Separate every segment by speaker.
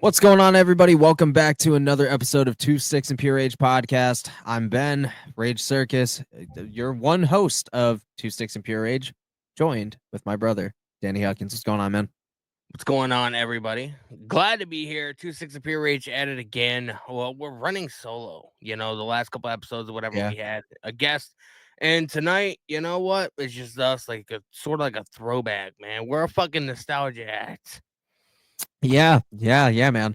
Speaker 1: What's going on, everybody? Welcome back to another episode of 2-6 and Pure Rage Podcast. I'm Ben, Rage Circus, your one host of 2-6 and Pure Rage, joined with my brother, Danny Huckins. What's going on, man?
Speaker 2: What's going on, everybody? Glad to be here. 2-6 and Pure Rage at it again. Well, we're running solo. The last couple episodes or whatever, we had a guest. And tonight, you know what? It's just us, like a sort of like a throwback, man. We're a fucking nostalgia act.
Speaker 1: Yeah, man.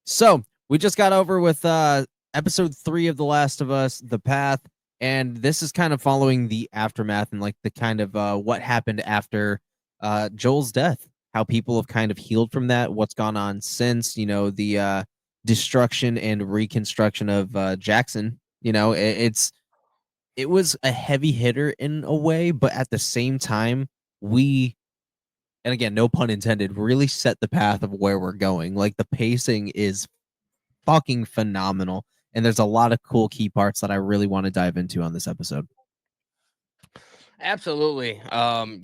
Speaker 1: So we just got over with episode 3 of The Last of Us, The Path, and this is kind of following the aftermath and like the kind of what happened after Joel's death, how people have kind of healed from that, what's gone on since, the destruction and reconstruction of Jackson. It was a heavy hitter in a way, but at the same time, and again, no pun intended, really set the path of where we're going. Like, the pacing is fucking phenomenal, and there's a lot of cool key parts that I really want to dive into on this episode.
Speaker 2: Absolutely. I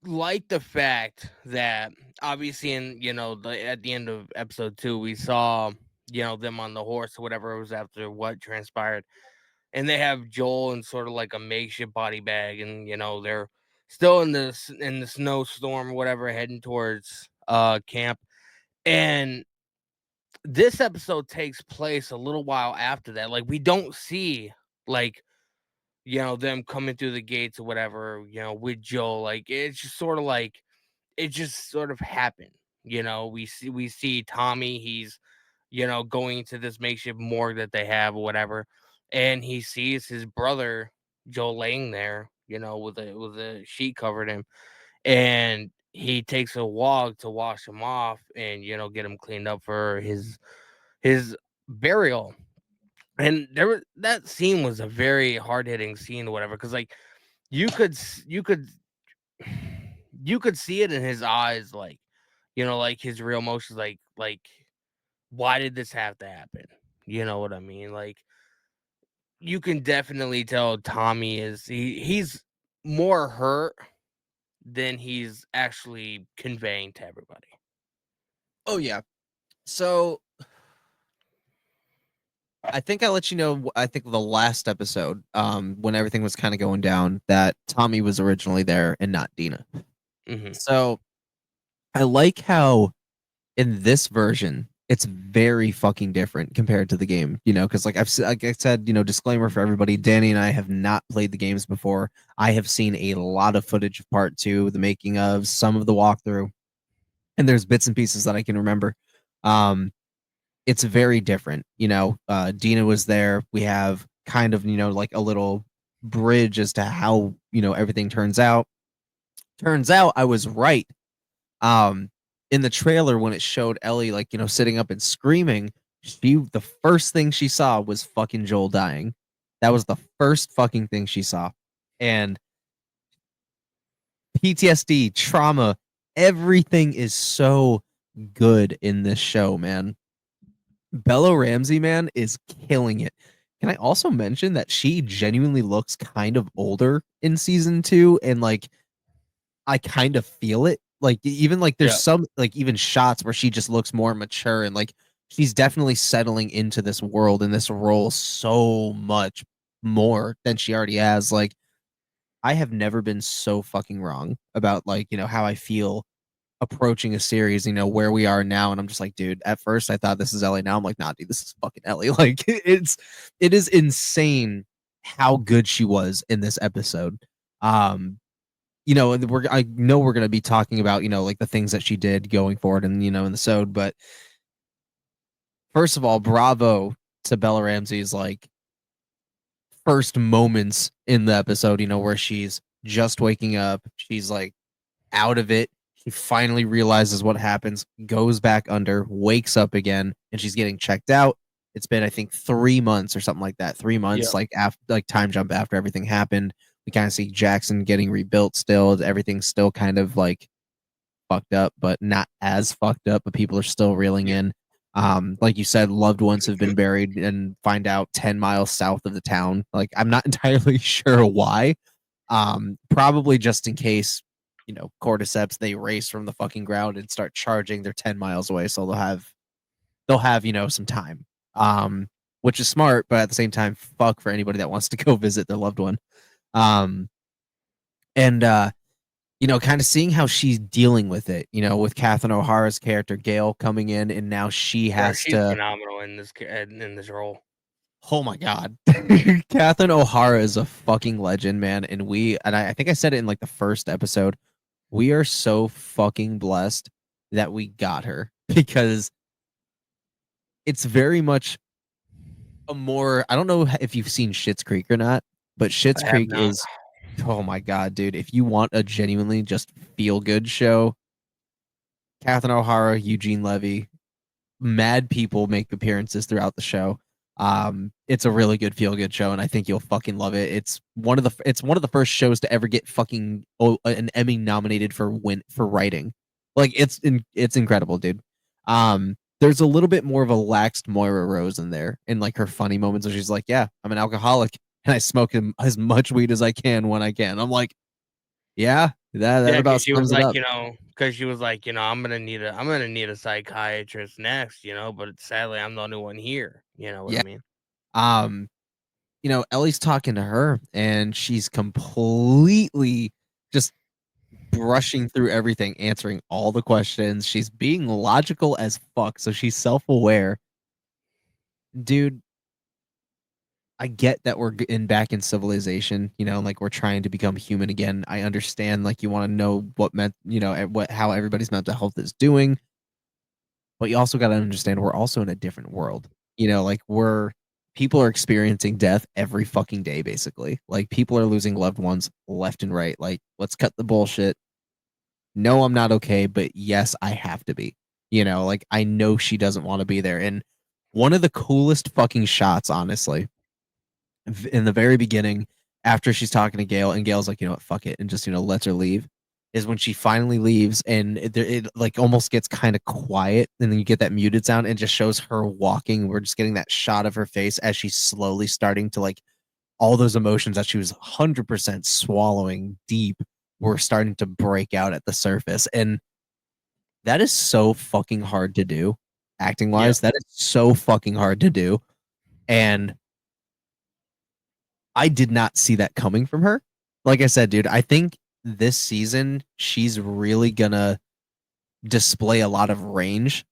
Speaker 2: like the fact that obviously at the end of episode 2, we saw, them on the horse or whatever it was after what transpired. And they have Joel in sort of like a makeshift body bag, and they're still in the snowstorm or whatever, heading towards camp. And this episode takes place a little while after that. Like, we don't see like them coming through the gates or whatever, with Joel. Like, it's just sort of like it just sort of happened. We see Tommy, he's going to this makeshift morgue that they have or whatever, and he sees his brother Joel laying there, with a sheet covered him, and he takes a walk to wash him off and get him cleaned up for his burial. And that scene was a very hard hitting scene or whatever, because like you could see it in his eyes, like like his real emotions, like why did this have to happen? You know what I mean? Like, you can definitely tell Tommy he's more hurt than he's actually conveying to everybody.
Speaker 1: Oh, yeah. So I think I let you know, I think the last episode, when everything was kind of going down, that Tommy was originally there and not Dina.
Speaker 2: Mm-hmm.
Speaker 1: So I like how in this version, it's very fucking different compared to the game, because like I said, disclaimer for everybody, Danny and I have not played the games before. I have seen a lot of footage of part 2, the making of, some of the walkthrough, and there's bits and pieces that I can remember. It's very different. Dina was there. We have kind of, like a little bridge as to how, everything turns out. Turns out I was right. In the trailer, when it showed Ellie, like, sitting up and screaming, the first thing she saw was fucking Joel dying. That was the first fucking thing she saw. And PTSD, trauma, everything is so good in this show, man. Bella Ramsey, man, is killing it. Can I also mention that she genuinely looks kind of older in season 2, and like I kind of feel it. Like, even like there's some like even shots where she just looks more mature, and like she's definitely settling into this world and this role so much more than she already has. Like, I have never been so fucking wrong about like, how I feel approaching a series, where we are now. And I'm just like, dude, at first I thought this is Ellie. Now I'm like, nah, dude, this is fucking Ellie. Like, it is insane how good she was in this episode. I know we're going to be talking about, like the things that she did going forward and, in the episode. But first of all, bravo to Bella Ramsey's like first moments in the episode, where she's just waking up. She's like out of it. She finally realizes what happens, goes back under, wakes up again, and she's getting checked out. It's been, I think, 3 months or something like that. 3 months, like after, like time jump after everything happened. We kind of see Jackson getting rebuilt still. Everything's still kind of like fucked up, but not as fucked up, but people are still reeling in. Like you said, loved ones have been buried and find out 10 miles south of the town. Like, I'm not entirely sure why. Probably just in case, cordyceps, they race from the fucking ground and start charging. They're 10 miles away, so they'll have some time. Which is smart, but at the same time, fuck for anybody that wants to go visit their loved one. And kind of seeing how she's dealing with it, with Catherine O'Hara's character Gail coming in, and now she has
Speaker 2: she's
Speaker 1: to.
Speaker 2: phenomenal in this role.
Speaker 1: Oh my god, Catherine O'Hara is a fucking legend, man. And I think I said it in like the first episode. We are so fucking blessed that we got her because it's very much a more. I don't know if you've seen Schitt's Creek or not, but Schitt's Creek is. Oh my god, dude! If you want a genuinely just feel good show, Catherine O'Hara, Eugene Levy, mad people make appearances throughout the show. It's a really good feel good show, and I think you'll fucking love it. It's one of the first shows to ever get fucking an Emmy nominated for writing. Like it's incredible, dude. There's a little bit more of a laxed Moira Rose in there, in like her funny moments where she's like, "Yeah, I'm an alcoholic and I smoke as much weed as I can when I can." I'm like, yeah, that about sums it up.
Speaker 2: Because she was like, I'm gonna need a psychiatrist next, but sadly I'm the only one here. You know what I mean?
Speaker 1: Ellie's talking to her and she's completely just brushing through everything, answering all the questions. She's being logical as fuck, so she's self-aware. Dude, I get that we're back in civilization, like we're trying to become human again. I understand, like, you want to know how everybody's mental health is doing, but you also got to understand we're also in a different world. Like people are experiencing death every fucking day, basically. Like people are losing loved ones left and right. Like, let's cut the bullshit. No, I'm not okay, but yes, I have to be. Like I know she doesn't want to be there. And one of the coolest fucking shots, honestly, in the very beginning, after she's talking to Gail, and Gail's like, what, fuck it, and just lets her leave, is when she finally leaves, and it like almost gets kind of quiet, and then you get that muted sound, and just shows her walking. We're just getting that shot of her face as she's slowly starting to, like, all those emotions that she was 100% swallowing deep were starting to break out at the surface, and that is so fucking hard to do, acting wise. That is so fucking hard to do, and I did not see that coming from her. Like I said, dude, I think this season she's really gonna display a lot of range.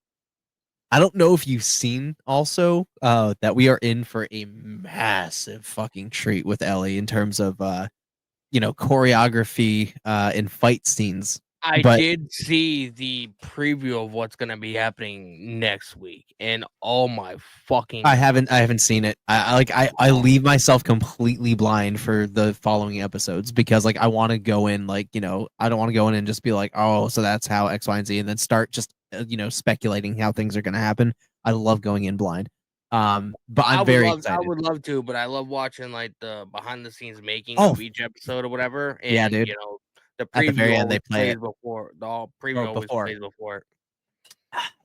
Speaker 1: I don't know if you've seen also that we are in for a massive fucking treat with Ellie in terms of choreography and fight scenes.
Speaker 2: I
Speaker 1: But
Speaker 2: did see the preview of what's gonna be happening next week, and oh my fucking
Speaker 1: I
Speaker 2: God.
Speaker 1: haven't seen it. I leave myself completely blind for the following episodes because like I want to go in like I don't want to go in and just be like, oh, so that's how X, Y, and Z, and then start just speculating how things are gonna happen. I love going in blind. But I'm very excited.
Speaker 2: I would love to, but I love watching like the behind the scenes making
Speaker 1: Oh,
Speaker 2: of each episode or whatever. And
Speaker 1: yeah, dude.
Speaker 2: The
Speaker 1: At the very
Speaker 2: preview
Speaker 1: end, they
Speaker 2: always
Speaker 1: play
Speaker 2: plays
Speaker 1: it.
Speaker 2: before. The preview always plays before it.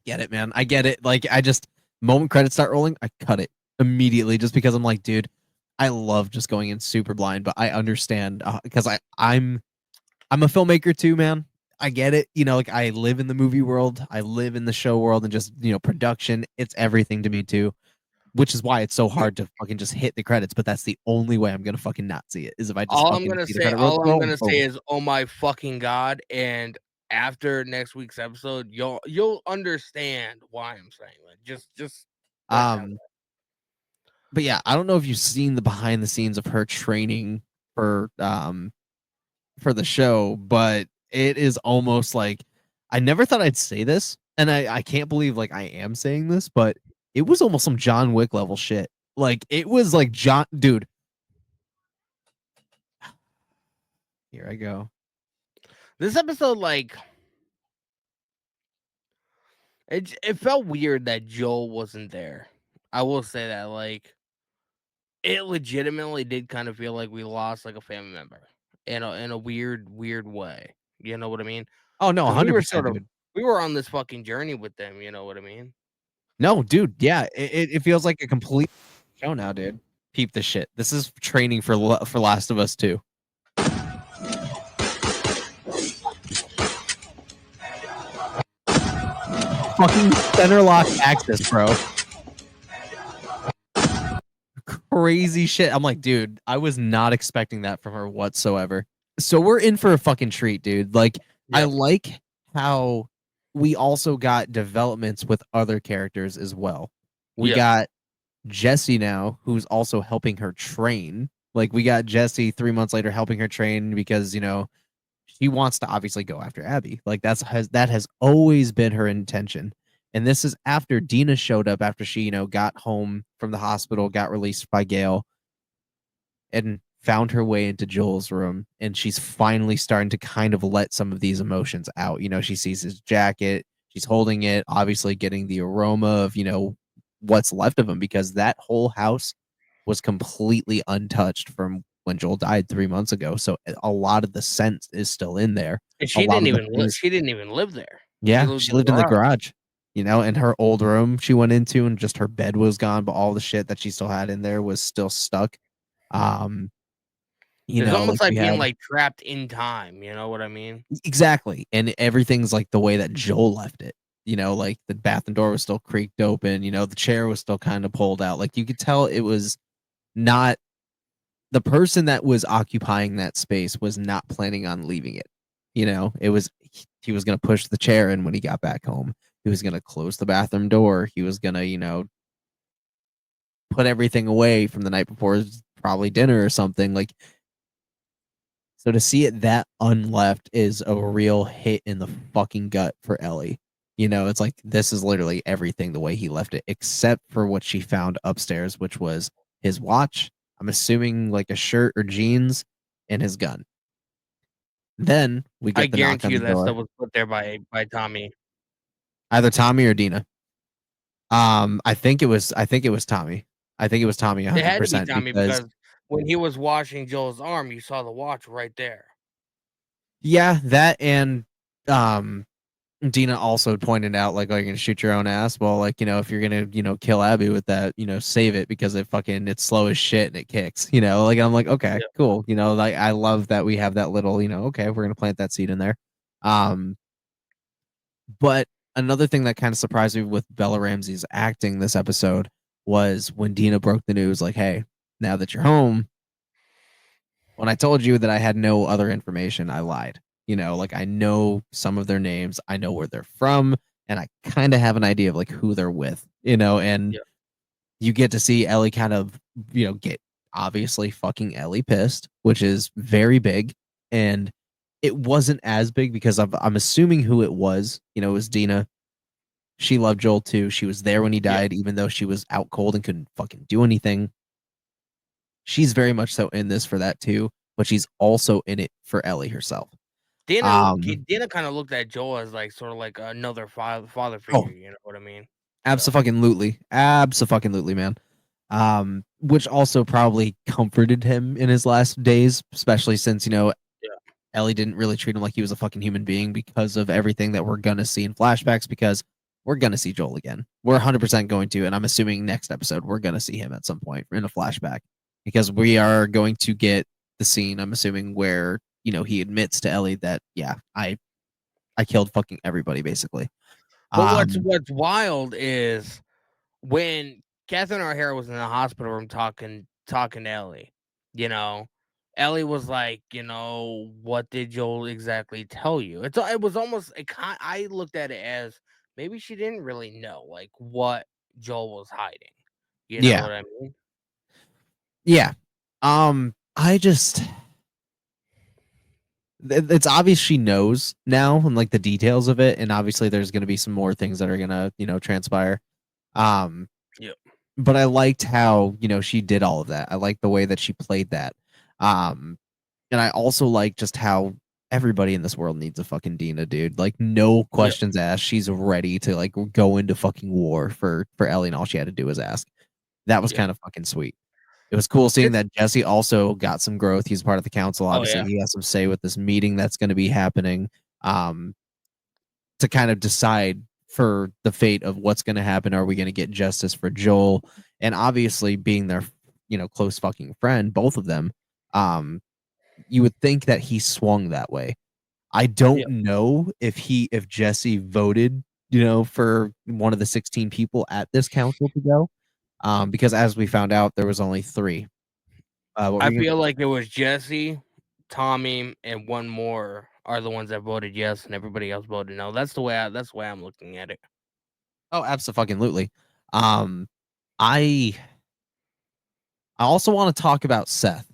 Speaker 1: Get it, man. I get it. Like I just moment credits start rolling, I cut it immediately just because I'm like, dude, I love just going in super blind, but I understand because I'm a filmmaker too, man. I get it. Like I live in the movie world, I live in the show world, and just production. It's everything to me too, which is why it's so hard to fucking just hit the credits. But that's the only way I'm gonna fucking not see it is if I just
Speaker 2: All I'm
Speaker 1: fucking
Speaker 2: gonna
Speaker 1: see the
Speaker 2: say,
Speaker 1: credit roll.
Speaker 2: is, oh my fucking God! And after next week's episode, you'll understand why I'm saying that. Just
Speaker 1: but yeah, I don't know if you've seen the behind the scenes of her training for the show, but it is almost like I never thought I'd say this, and I can't believe like I am saying this, but it was almost some John Wick level shit. Like it was like dude. Here I go.
Speaker 2: This episode, like, it felt weird that Joel wasn't there. I will say that, like, it legitimately did kind of feel like we lost like a family member in a weird way. You know what I mean?
Speaker 1: Oh no,
Speaker 2: Because we were
Speaker 1: 100%, dude.
Speaker 2: we were on this fucking journey with them. You know what I mean?
Speaker 1: No, dude. Yeah, it feels like a complete show now, dude. Peep this shit. This is training for Last of Us 2. fucking center lock axis, bro. Crazy shit. I'm like, dude, I was not expecting that from her whatsoever. So we're in for a fucking treat, dude. Like, I
Speaker 2: Yep.
Speaker 1: like how we also got developments with other characters as well. We
Speaker 2: Yep.
Speaker 1: got Jesse now, who's also helping her train. Like, we got Jesse 3 months later helping her train because, you know, she wants to obviously go after Abby. Like, that has always been her intention. And this is after Dina showed up after she, you know, got home from the hospital, got released by Gail, and found her way into Joel's room. And she's finally starting to kind of let some of these emotions out. You know, she sees his jacket, she's holding it, obviously getting the aroma of, you know, what's left of him because that whole house was completely untouched from when Joel died 3 months ago. So a lot of the scent is still in there.
Speaker 2: And
Speaker 1: A
Speaker 2: she
Speaker 1: lot
Speaker 2: didn't
Speaker 1: of the
Speaker 2: even
Speaker 1: things,
Speaker 2: she didn't even live there. She
Speaker 1: yeah,
Speaker 2: lived
Speaker 1: she
Speaker 2: in the
Speaker 1: lived in the
Speaker 2: garage.
Speaker 1: garage, you know, and her old room she went into and just her bed was gone, but all the shit that she still had in there was still stuck. Um, you
Speaker 2: It's
Speaker 1: know,
Speaker 2: almost
Speaker 1: like
Speaker 2: like
Speaker 1: we
Speaker 2: being
Speaker 1: had
Speaker 2: like trapped in time, you know what I mean?
Speaker 1: exactly, and everything's like the way that Joel left it. You know, like the bathroom door was still creaked open, you know, the chair was still kind of pulled out. Like you could tell it was not the person that was occupying that space was not planning on leaving it. You know, it was he was going to push the chair in when he got back home. He was going to close the bathroom door. He was going to, you know, put everything away from the night before probably dinner or something. Like so to see it that unleft is a real hit in the fucking gut for Ellie. You know, it's like this is literally everything the way he left it, except for what she found upstairs, which was his watch. I'm assuming like a shirt or jeans and his gun. Then we
Speaker 2: I
Speaker 1: get the knock
Speaker 2: guarantee
Speaker 1: on
Speaker 2: you
Speaker 1: the
Speaker 2: that stuff
Speaker 1: door.
Speaker 2: was put there by Tommy.
Speaker 1: Either Tommy or Dina. I think it was Tommy. I think it was Tommy
Speaker 2: It had to be
Speaker 1: 100%
Speaker 2: Tommy
Speaker 1: because
Speaker 2: because when he was washing Joel's arm, you saw the watch right there.
Speaker 1: yeah, that and um Dina also pointed out, like, "Oh, you're gonna shoot your own ass." Well, like, you know, if you're gonna, you know, kill Abby with that, you know, save it because it's slow as shit and it kicks. You know, like I'm like, okay,
Speaker 2: Yeah.
Speaker 1: cool. You know, like I love that we have that little, you know, okay, we're gonna plant that seed in there. Um, but another thing that kind of surprised me with Bella Ramsey's acting this episode was when Dina broke the news, like, hey, now that you're home, when I told you that I had no other information, I lied. You know, like I know some of their names, I know where they're from, and I kind of have an idea of like who they're with, you know, and
Speaker 2: Yeah.
Speaker 1: you get to see Ellie kind of, you know, get obviously fucking Ellie pissed, which is very big. And it wasn't as big because I'm assuming who it was. You know, it was Dina. She loved Joel too. She was there when he
Speaker 2: Yeah.
Speaker 1: died, even though she was out cold and couldn't fucking do anything. She's very much so in this for that too, but she's also in it for Ellie herself. Um,
Speaker 2: Dina kind of looked at Joel as like sort of like another father figure.
Speaker 1: oh,
Speaker 2: You know what I mean? So
Speaker 1: absolutely, absolutely, man. Which also probably comforted him in his last days, especially since you know
Speaker 2: yeah,
Speaker 1: Ellie didn't really treat him like he was a fucking human being because of everything that we're gonna see in flashbacks. Because we're gonna see Joel again. We're 100% going to, and I'm assuming next episode we're gonna see him at some point in a flashback because we are going to get the scene. I'm assuming where you know he admits to Ellie that yeah, I killed fucking everybody basically.
Speaker 2: but
Speaker 1: Um,
Speaker 2: what's wild is when Catherine O'Hara was in the hospital room talking to Ellie, you know, Ellie was like, you know, what did Joel exactly tell you? It was almost I looked at it as maybe she didn't really know like what Joel was hiding. You know
Speaker 1: yeah,
Speaker 2: what I mean?
Speaker 1: yeah. I just it's obvious she knows now and like the details of it, and obviously there's going to be some more things that are gonna you know transpire. Um,
Speaker 2: Yep.
Speaker 1: but I liked how you know she did all of that. I like the way that she played that. Um, and I also like just how everybody in this world needs a fucking Dina, dude. Like no
Speaker 2: Yep.
Speaker 1: questions asked. She's ready to like go into fucking war for Ellie, and all she had to do was ask. That was
Speaker 2: Yep.
Speaker 1: kind of fucking sweet. It was cool seeing
Speaker 2: It's
Speaker 1: that Jesse also got some growth. He's part of the council.
Speaker 2: oh
Speaker 1: Obviously,
Speaker 2: yeah.
Speaker 1: he has some say with this meeting that's going to be happening um, to kind of decide for the fate of what's going to happen. Are we going to get justice for Joel? And obviously, being their you know close fucking friend, both of them, um, you would think that he swung that way. I don't
Speaker 2: Yep.
Speaker 1: know if Jesse voted for one of the 16 people at this council to go. Because as we found out, there was only 3. What were
Speaker 2: I
Speaker 1: you gonna
Speaker 2: feel like it was Jesse, Tommy, and one more are the ones that voted yes, and everybody else voted no. That's the way I'm looking at it.
Speaker 1: Oh, absolutely. Um, I also want to talk about Seth.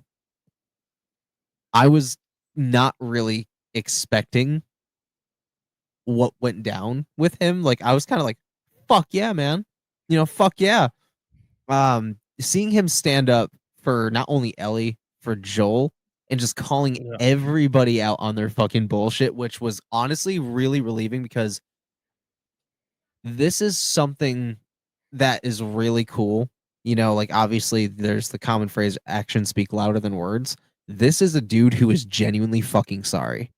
Speaker 1: I was not really expecting what went down with him. Like, I was kind of like, fuck yeah, man. Fuck yeah. Seeing him stand up for not only Ellie, for Joel, and just calling
Speaker 2: Yeah.
Speaker 1: everybody out on their fucking bullshit, which was honestly really relieving because this is something that is really cool. Like, obviously there's the common phrase actions speak louder than words. This is a dude who is genuinely fucking sorry.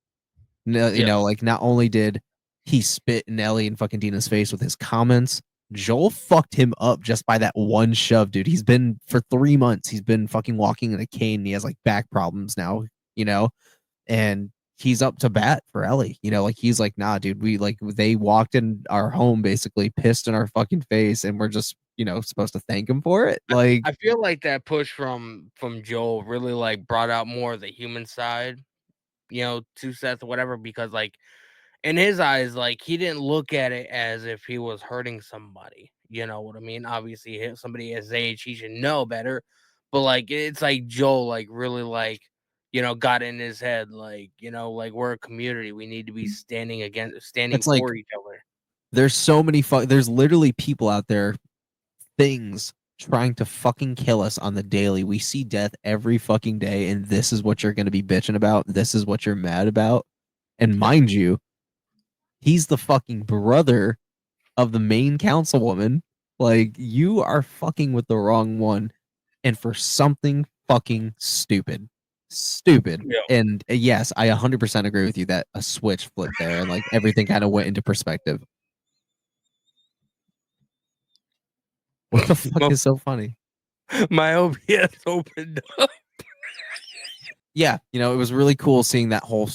Speaker 1: No,
Speaker 2: Yeah.
Speaker 1: like, not only did he spit in Ellie and fucking Dina's face with his comments, Joel fucked him up just by that one shove, dude. He's been for 3 months. He's been fucking walking in a cane. And he has like back problems now, and he's up to bat for Ellie. Like, he's like, nah, dude. They walked in our home basically, pissed in our fucking face, and we're just supposed to thank him for it. Like,
Speaker 2: I feel like that push from Joel really like brought out more of the human side, to Seth or whatever, because like in his eyes, like he didn't look at it as if he was hurting somebody. You know what I mean? Obviously, somebody his age, he should know better. But like it's like Joel, like really like got in his head, like like we're a community, we need to be standing
Speaker 1: it's like
Speaker 2: for each other.
Speaker 1: there's so many there's literally people out there, things trying to fucking kill us on the daily. We see death every fucking day, and this is what you're going to be bitching about. This is what you're mad about. And
Speaker 2: Yeah.
Speaker 1: mind you, he's the fucking brother of the main councilwoman. Like, you are fucking with the wrong one, and for something fucking stupid. Stupid.
Speaker 2: Yeah.
Speaker 1: And yes, I 100% agree with you that a switch flipped there and like everything kind of went into perspective. What the fuck is so funny?
Speaker 2: My OBS opened up.
Speaker 1: Yeah, it was really cool seeing that whole,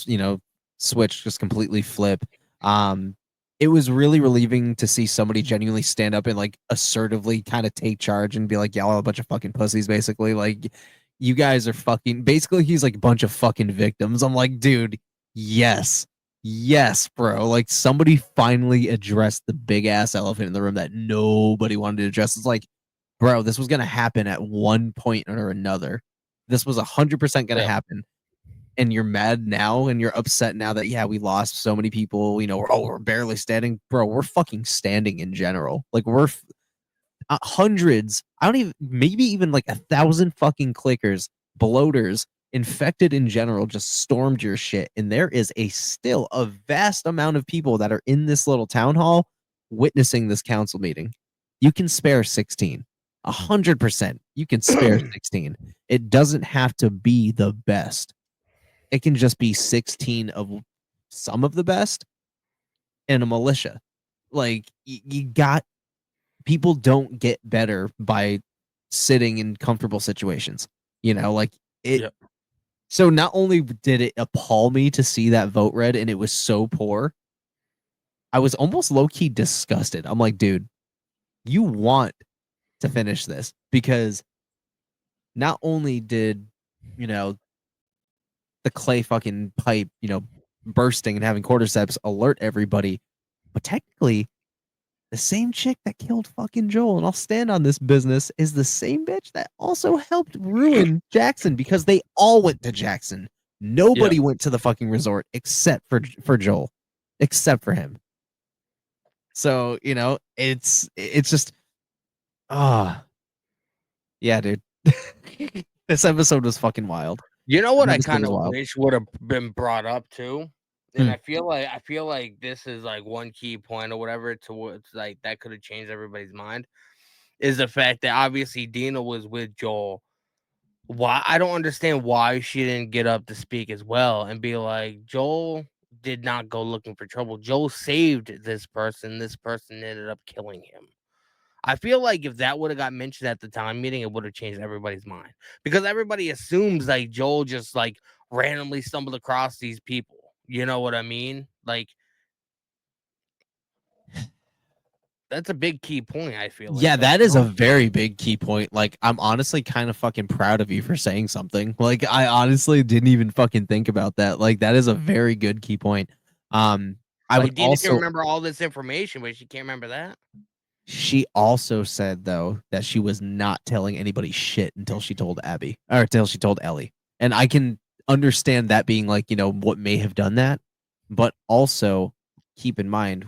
Speaker 1: switch just completely flip. It was really relieving to see somebody genuinely stand up and like assertively kind of take charge and be like, y'all are a bunch of fucking pussies, basically. Like, you guys are fucking, basically, he's like a bunch of fucking victims. I'm like, dude, yes. Yes, bro. Like, somebody finally addressed the big ass elephant in the room that nobody wanted to address. It's like, bro, this was gonna happen at one point or another. This was 100% gonna
Speaker 2: Yeah.
Speaker 1: happen, and you're mad now, and you're upset now that we lost so many people. We're barely standing, bro. We're fucking standing in general. Like, we're hundreds. I don't even, maybe even like 1,000 fucking clickers, bloaters, infected in general, just stormed your shit, and there is still a vast amount of people that are in this little town hall witnessing this council meeting. You can spare 16. 100%. You can spare 16. It doesn't have to be the best. It can just be 16 of some of the best and a militia. Like, you got, people don't get better by sitting in comfortable situations. Like, it.
Speaker 2: Yeah.
Speaker 1: So not only did it appall me to see that vote read and it was so poor, I was almost low key disgusted. I'm like, dude, you want to finish this because not only did, you know, the clay fucking pipe, bursting and having cordyceps alert everybody, but technically the same chick that killed fucking Joel, and I'll stand on this business, is the same bitch that also helped ruin Jackson because they all went to Jackson.
Speaker 2: Yeah.
Speaker 1: Nobody went to the fucking resort except for Joel, except for him. So, it's just yeah, dude. This episode was fucking wild.
Speaker 2: You know
Speaker 1: This
Speaker 2: what I
Speaker 1: episode
Speaker 2: kind
Speaker 1: was
Speaker 2: of
Speaker 1: wild.
Speaker 2: wish would have been brought up too? And
Speaker 1: Hmm.
Speaker 2: I feel like this is like one key point or whatever to what's like that could have changed everybody's mind is the fact that obviously Dina was with Joel. Why I don't understand why she didn't get up to speak as well and be like, Joel did not go looking for trouble. Joel saved this person. This person ended up killing him. I feel like if that would have got mentioned at the time meeting, it would have changed everybody's mind because everybody assumes like Joel just like randomly stumbled across these people. You know what I mean? Like, That's a big key point, I feel like.
Speaker 1: Yeah,
Speaker 2: Like,
Speaker 1: that
Speaker 2: you
Speaker 1: is a
Speaker 2: know?
Speaker 1: very big key point. Like, I'm honestly kind of fucking proud of you for saying something. Like, I honestly didn't even fucking think about that. Like, that is a very good key point. Um, I would
Speaker 2: Like, Dina can
Speaker 1: also
Speaker 2: remember all this information, but she can't remember that.
Speaker 1: She also said though that she was not telling anybody shit until she told Abby or until she told Ellie. And I can understand that being like, what may have done that, but also keep in mind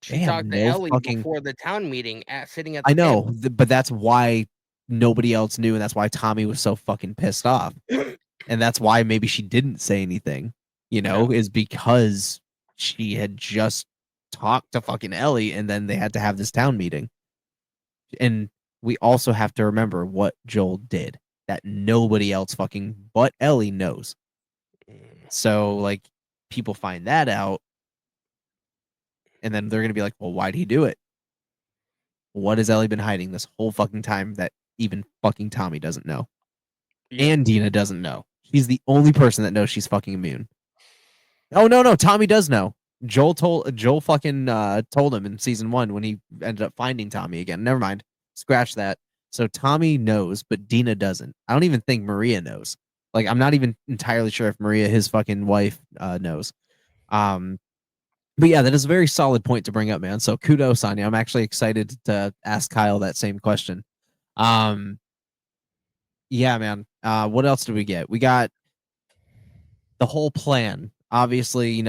Speaker 1: they
Speaker 2: She
Speaker 1: have
Speaker 2: talked to
Speaker 1: no
Speaker 2: Ellie
Speaker 1: fucking
Speaker 2: before the town meeting sitting at
Speaker 1: I
Speaker 2: the
Speaker 1: know,
Speaker 2: table.
Speaker 1: but that's why nobody else knew and that's why Tommy was so fucking pissed off. And that's why maybe she didn't say anything,
Speaker 2: Yeah.
Speaker 1: is because she had just talked to fucking Ellie and then they had to have this town meeting. And we also have to remember what Joel did that nobody else fucking but Ellie knows.
Speaker 2: Mm.
Speaker 1: So like people find that out and then they're gonna be like, well, why'd he do it? What has Ellie been hiding this whole fucking time that even fucking Tommy doesn't know?
Speaker 2: Yep.
Speaker 1: And Dina doesn't know. She's the only person that knows she's fucking immune. Oh no, Tommy does know. Joel fucking told him in season 1 when he ended up finding Tommy again. Never mind. Scratch that. So Tommy knows, but Dina doesn't. I don't even think Maria knows. Like I'm not even entirely sure if Maria, his fucking wife, knows. Um, but yeah, that is a very solid point to bring up, man. So kudos on you. I'm actually excited to ask Kyle that same question. Um, yeah, man. What else do we get? We got the whole plan. Obviously,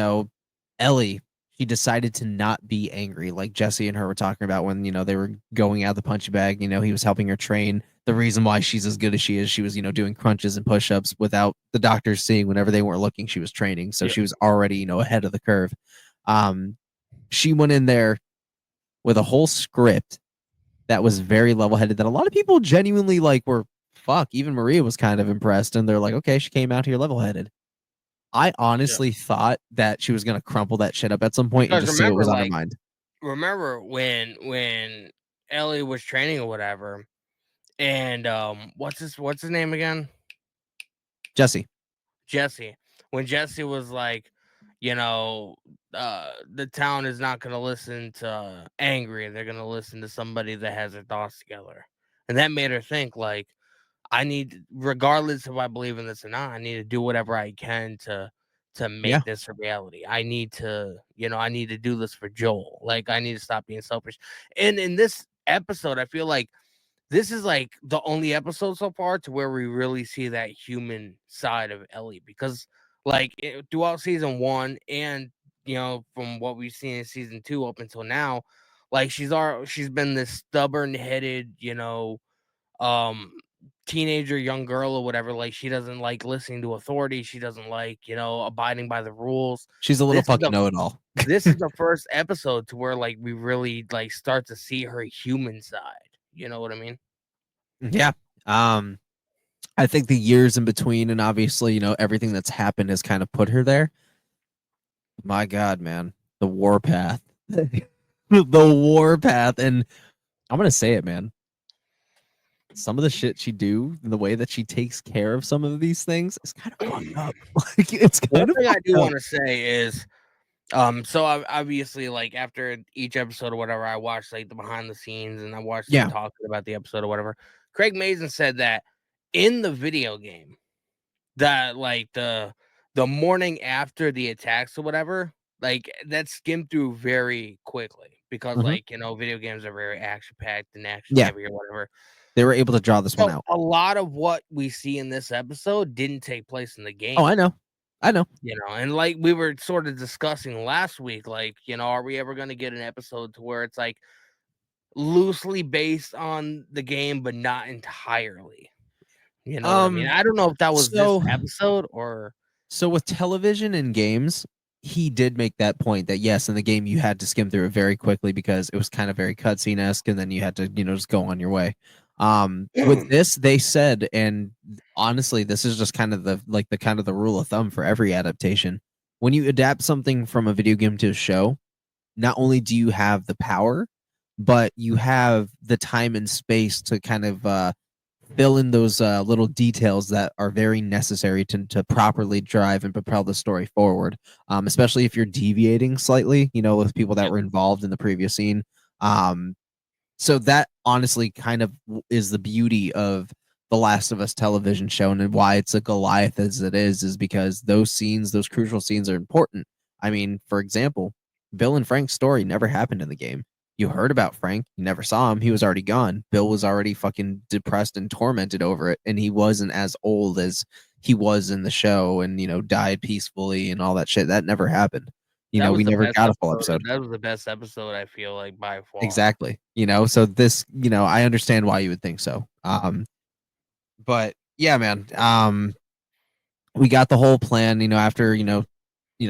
Speaker 1: Ellie, she decided to not be angry like Jesse and her were talking about when, they were going out of the punching bag. He was helping her train. The reason why she's as good as she was, doing crunches and push ups without the doctors seeing whenever they weren't looking, she was training. So
Speaker 2: Yep.
Speaker 1: she was already, ahead of the curve. She went in there with a whole script that was very level headed that a lot of people genuinely like were fuck. Even Maria was kind of impressed and they're like, okay, she came out here level headed. I
Speaker 2: Yeah.
Speaker 1: honestly thought that she was gonna crumple that shit up at some point and
Speaker 2: Because
Speaker 1: just say it
Speaker 2: remember,
Speaker 1: was
Speaker 2: like,
Speaker 1: undermined.
Speaker 2: when Ellie was training or whatever, and what's his name again?
Speaker 1: Jesse.
Speaker 2: Jesse. When Jesse was like, you know, the town is not gonna listen to angry, they're gonna listen to somebody that has their thoughts together. And that made her think like, I need, regardless if I believe in this or not, I need to do whatever I can to
Speaker 1: Yeah.
Speaker 2: make this a reality. I need to, I need to do this for Joel. Like I need to stop being selfish. And in this episode, I feel like this is like the only episode so far to where we really see that human side of Ellie because like throughout season 1 and from what we've seen in season 2 up until now, like she's been this stubborn headed, um teenager, young girl or whatever. Like she doesn't like listening to authority, she doesn't like, abiding by the rules.
Speaker 1: She's a little
Speaker 2: This is
Speaker 1: fucking
Speaker 2: the
Speaker 1: know-it-all.
Speaker 2: this is the first episode to where like we really like start to see her human side. You know what I mean?
Speaker 1: Yeah. Um, I think the years in between and obviously, everything that's happened has kind of put her there. My God, man. The warpath. The warpath. And I'm gonna say it, man. Some of the shit she do, the way that she takes care of some of these things is kind of fucked up. Like it's
Speaker 2: One
Speaker 1: kind of
Speaker 2: thing I
Speaker 1: fucked
Speaker 2: do
Speaker 1: up.
Speaker 2: want to say is, so obviously, like after each episode or whatever, I watched like the behind the scenes and I watched them
Speaker 1: Yeah.
Speaker 2: talking about the episode or whatever. Craig Mazin said that in the video game, that like the morning after the attacks or whatever, like that skimmed through very quickly because
Speaker 1: Mhm.
Speaker 2: like video games are very action packed and action
Speaker 1: Yeah.
Speaker 2: heavy or whatever.
Speaker 1: They were able to draw this one
Speaker 2: So
Speaker 1: out.
Speaker 2: a lot of what we see in this episode didn't take place in the
Speaker 1: Oh,
Speaker 2: game.
Speaker 1: I know. I know.
Speaker 2: And like we were sort of discussing last week, like, are we ever going to get an episode to where it's like loosely based on the game, but not entirely? You know what I mean?
Speaker 1: Um,
Speaker 2: I don't know if that was this
Speaker 1: so
Speaker 2: episode or.
Speaker 1: so with television and games, he did make that point that yes, in the game you had to skim through it very quickly because it was kind of very cutscene-esque, and then you had to, just go on your way. With this, they said, and honestly, this is just kind of the rule of thumb for every adaptation. When you adapt something from a video game to a show, not only do you have the power, but you have the time and space to kind of fill in those little details that are very necessary to properly drive and propel the story forward. Especially if you're deviating slightly, with people that
Speaker 2: Yep.
Speaker 1: were involved in the previous scene. So that honestly kind of is the beauty of the Last of Us television show, and why it's a Goliath as it is because those scenes, those crucial scenes, are important. I mean, for example, Bill and Frank's story never happened in the game. You heard about Frank, you never saw him. He was already gone. Bill was already fucking depressed and tormented over it, and he wasn't as old as he was in the show, and died peacefully and all that shit. That never happened.
Speaker 2: That
Speaker 1: We
Speaker 2: was the
Speaker 1: never
Speaker 2: best
Speaker 1: got a full
Speaker 2: episode.
Speaker 1: episode.
Speaker 2: That was the best episode, I feel like, by far.
Speaker 1: Exactly. So this, I understand why you would think so. But yeah, man. We got the whole plan, after,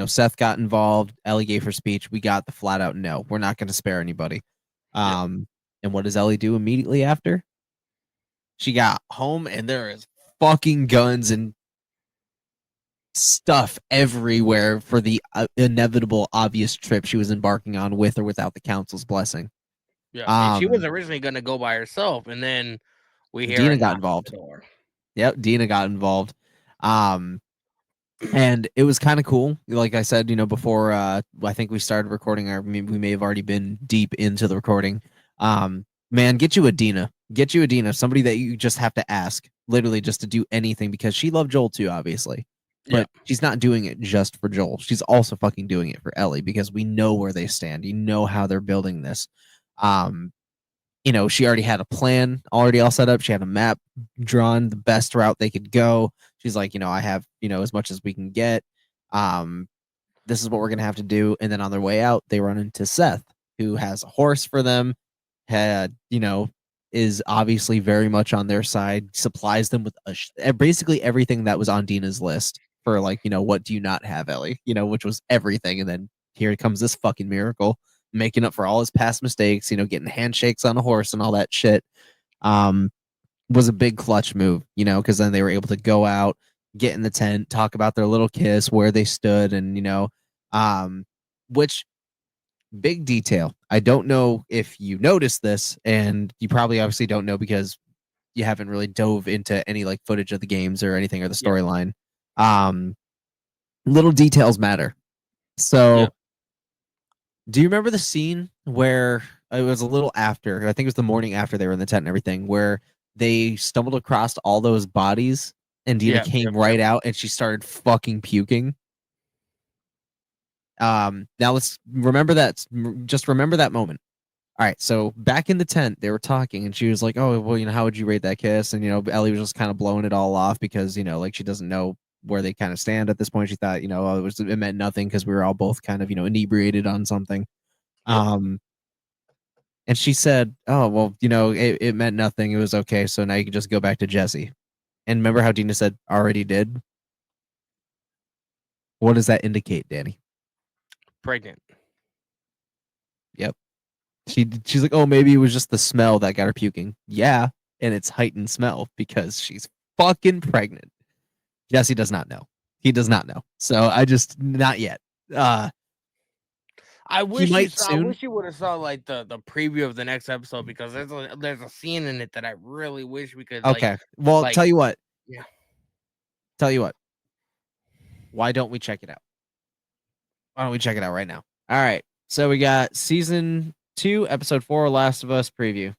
Speaker 1: Seth got involved, Ellie gave her speech, we got the flat out no. We're not going to spare anybody.
Speaker 2: Yep.
Speaker 1: And what does Ellie do immediately after? She got home and there is fucking guns and stuff everywhere for the inevitable obvious trip she was embarking on with or without the council's blessing.
Speaker 2: Yeah. And she was originally going to go by herself, and then we hear
Speaker 1: Dina
Speaker 2: a
Speaker 1: got
Speaker 2: knock at
Speaker 1: involved.
Speaker 2: the door.
Speaker 1: Yep, Dina got involved. And it was kind of cool. Like I said, before I think we started recording, we may have already been deep into the recording. Man, get you a Dina. Get you a Dina, somebody that you just have to ask, literally just to do anything, because she loved Joel too, obviously. But she's not doing it just for Joel. She's also fucking doing it for Ellie, because we know where they stand. You know how they're building this. She already had a plan already all set up. She had a map drawn, the best route they could go. She's like, I have, as much as we can get. This is what we're gonna have to do. And then on their way out, they run into Seth, who has a horse for them, had, is obviously very much on their side, supplies them with basically everything that was on Dina's list for, like, what do you not have, Ellie? Which was everything. And then here comes this fucking miracle, making up for all his past mistakes, getting handshakes on a horse and all that shit. Was a big clutch move, because then they were able to go out, get in the tent, talk about their little kiss, where they stood, and which, big detail. I don't know if you noticed this, and you probably obviously don't know because you haven't really dove into any like footage of the games or anything or the storyline. Little details matter. So, do you remember the scene where it was a little after? I think it was the morning after they were in the tent and everything, where they stumbled across all those bodies, and Dina came right out and she started fucking puking. Now let's remember that. Just remember that moment. All right, so back in the tent, they were talking, and she was like, "Oh, well, how would you rate that kiss?" And Ellie was just kind of blowing it all off because like she doesn't know where they kind of stand at this point. She thought it meant nothing because we were all both kind of inebriated on something. And she said, "Oh, well, it meant nothing. It was okay. So now you can just go back to Jesse." And remember how Dina said, "Already did." What does that indicate, Danny?
Speaker 2: Pregnant.
Speaker 1: Yep. She's like, "Oh, maybe it was just the smell that got her puking." Yeah, and it's heightened smell because she's fucking pregnant. Jesse does not know. He does not know. So I just not yet.
Speaker 2: I wish
Speaker 1: I
Speaker 2: wish you would have saw like the preview of the next episode, because there's a scene in it that I really wish we could.
Speaker 1: Okay. Well, tell you what.
Speaker 2: Yeah.
Speaker 1: Tell you what. Why don't we check it out? Why don't we check it out right now? All right. So we got season 2, episode 4, Last of Us preview.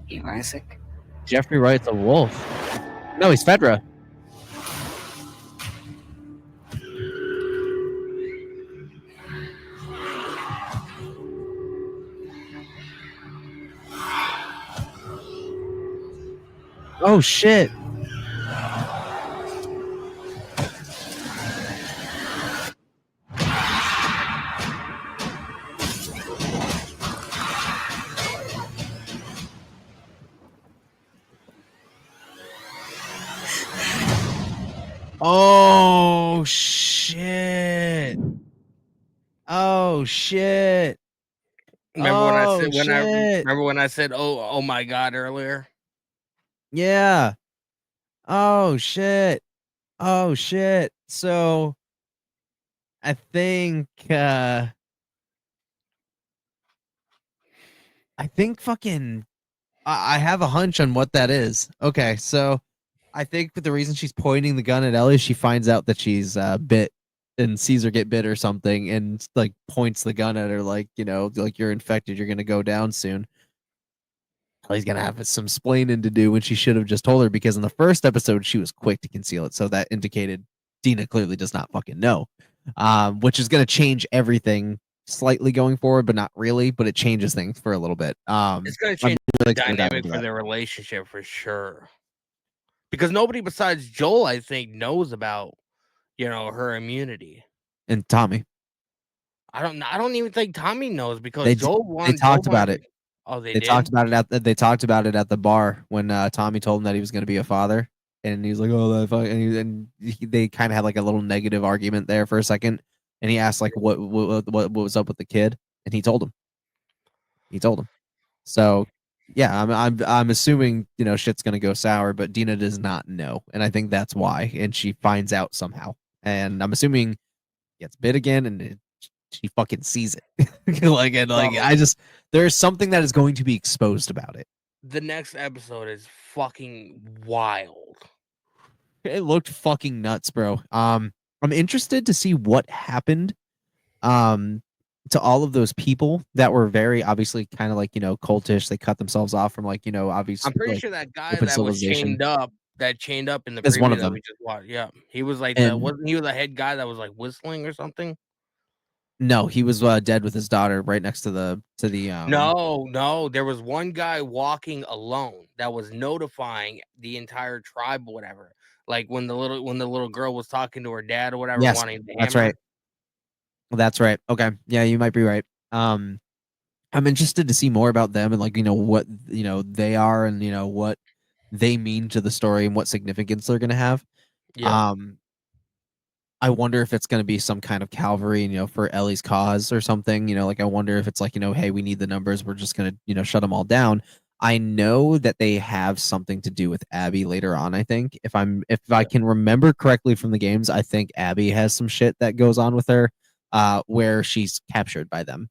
Speaker 3: You Isaac?
Speaker 1: Jeffrey Wright's a wolf. No, he's Fedra. Oh shit. Oh shit. Oh shit.
Speaker 2: Remember when I said oh my god earlier?
Speaker 1: Yeah. Oh shit. Oh shit. So I think fucking I have a hunch on what that is. Okay, so I think the reason she's pointing the gun at Ellie, she finds out that she's bit and sees her get bit or something, and like points the gun at her, like like you're infected, you're gonna go down soon. Ellie's gonna have some splaining to do when she should have just told her, because in the first episode she was quick to conceal it, so that indicated Dina clearly does not fucking know, which is gonna change everything slightly going forward, but not really. But it changes things for a little bit.
Speaker 2: It's gonna
Speaker 1: I'm
Speaker 2: change the
Speaker 1: really excited to dive
Speaker 2: dynamic
Speaker 1: into
Speaker 2: for
Speaker 1: that.
Speaker 2: their relationship for sure. Because nobody besides Joel, I think, knows about her immunity.
Speaker 1: And Tommy,
Speaker 2: I don't even think Tommy knows because
Speaker 1: they
Speaker 2: Joel
Speaker 1: talked about
Speaker 2: wanted.
Speaker 1: it.
Speaker 2: Oh, they
Speaker 1: They
Speaker 2: did.
Speaker 1: talked about it they talked about it at the bar when Tommy told him that he was going to be a father, and he's like, "Oh, that fuck," they kind of had like a little negative argument there for a second, and he asked like, "What was up with the kid?" And he told him. He told him. So, yeah, I'm assuming shit's going to go sour, but Dina does not know, and I think that's why, and she finds out somehow, and I'm assuming gets bit again, and she fucking sees it.
Speaker 2: Bro,
Speaker 1: There's something that is going to be exposed about it.
Speaker 2: the next episode is fucking wild.
Speaker 1: It looked fucking nuts, bro. I'm interested to see what happened um to all of those people that were very obviously kind of like cultish. They cut themselves off from obvious
Speaker 2: I'm pretty
Speaker 1: like
Speaker 2: sure that guy
Speaker 1: open
Speaker 2: that was
Speaker 1: civilization
Speaker 2: chained up in the
Speaker 1: is one
Speaker 2: preview
Speaker 1: of
Speaker 2: that
Speaker 1: them.
Speaker 2: we just watched. Yeah, he was like
Speaker 1: And
Speaker 2: wasn't he the head guy that was like whistling or something?
Speaker 1: no, he was dead with his daughter right next to the
Speaker 2: No, there was one guy walking alone that was notifying the entire tribe or whatever. Like when the little girl was talking to her dad or whatever,
Speaker 1: Yes,
Speaker 2: wanting the
Speaker 1: that's
Speaker 2: hammer.
Speaker 1: right. That's right. Okay. Yeah, you might be right. I'm interested to see more about them and what they are and what they mean to the story and what significance they're going to have.
Speaker 2: Yeah,
Speaker 1: Um, I wonder if it's going to be some kind of Calvary, for Ellie's cause or something. Like I wonder if it's like hey, we need the numbers. We're just going to shut them all down. I know that they have something to do with Abby later on. I think if I can remember correctly from the games, I think Abby has some shit that goes on with her, where she's captured by them.